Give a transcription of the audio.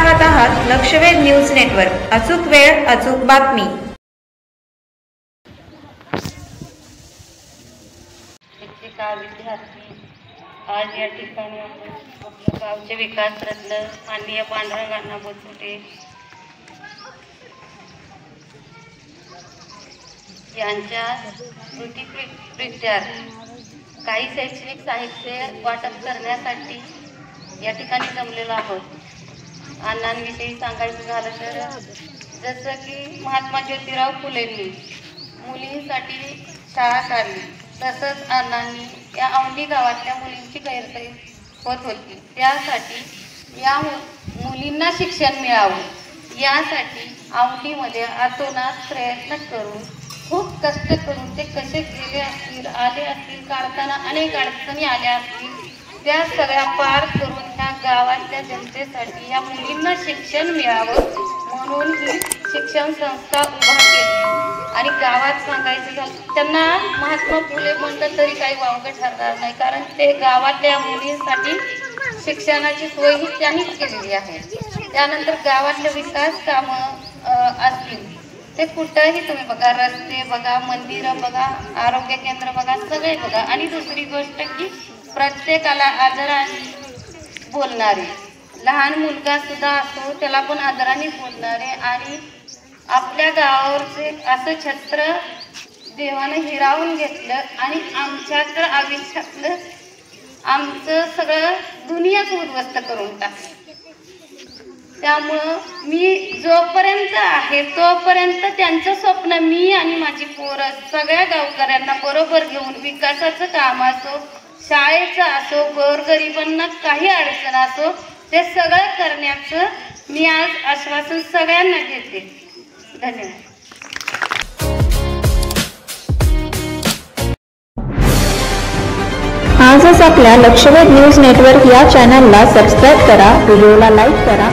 पाहत आहात लक्षवेध news network. अचूक वेळ अचूक बातमी। शिक्षिका विद्यार्थी आज या ठिकाणी आपल्या गावचे विकास रत्न माननीय पांडुरंग अण्णा बोचुटे यांच्या स्मृतिप्रीत्यर्थ काही शैक्षणिक साहित्य वाटप करण्यासाठी या ठिकाणी जमलेलो आहोत। अण्णांविषयी सांगायचं झालं तर जसं की महात्मा ज्योतिराव फुलेंनी मुलींसाठी शाळा काढली, तसंच अण्णांनी या औंढी गावातल्या मुलींची गैरसोय होत होती, त्यासाठी या मुलींना शिक्षण मिळावं यासाठी औंढीमध्ये अतोनात प्रयत्न करून खूप कष्ट करून ते कसे गेले असतील, आले असतील, काढताना अनेक अडचणी आल्या असतील, त्या सगळ्या पार करून ह्या गावातल्या जनतेसाठी या मुलींना शिक्षण मिळावं म्हणून ही शिक्षण संस्था उभा केली। आणि गावात सांगायचं झालं त्यांना महात्मा फुले म्हणलं तरी काही वावगं ठरणार नाही, कारण ते गावातल्या मुलींसाठी शिक्षणाची सोय ही त्यांनीच केलेली आहे। त्यानंतर गावातले विकास कामं असतील ते कुठंही तुम्ही बघा, रस्ते बघा, मंदिरं बघा, आरोग्य केंद्र बघा, सगळे बघा। आणि दुसरी गोष्ट की प्रत्येकाला आदराने बोलणारे, लहान मुलगा सुद्धा असो त्याला पण आदराने बोलणारे आणि आपल्या गावावरचे असं छत्र देवानं हिरावून घेतलं आणि आमच्या तर आयुष्यातलं आमचं सगळं दुनियाच उद्ध्वस्त करून टाकलं। त्यामुळं मी जोपर्यंत आहे तोपर्यंत त्यांचं स्वप्न मी आणि माझी पोरं सगळ्या गावकऱ्यांना बरोबर घेऊन विकासाचं काम असो, शाळेचं असो, गोरगरिबांना काही अडचण असो, ते सगळं करण्याचं मी आज आश्वासन सगळ्यांना देते। धन्यवाद। आजच आपल्या लक्षवेध न्यूज नेटवर्क या चॅनलला सबस्क्राईब करा, व्हिडिओला लाईक करा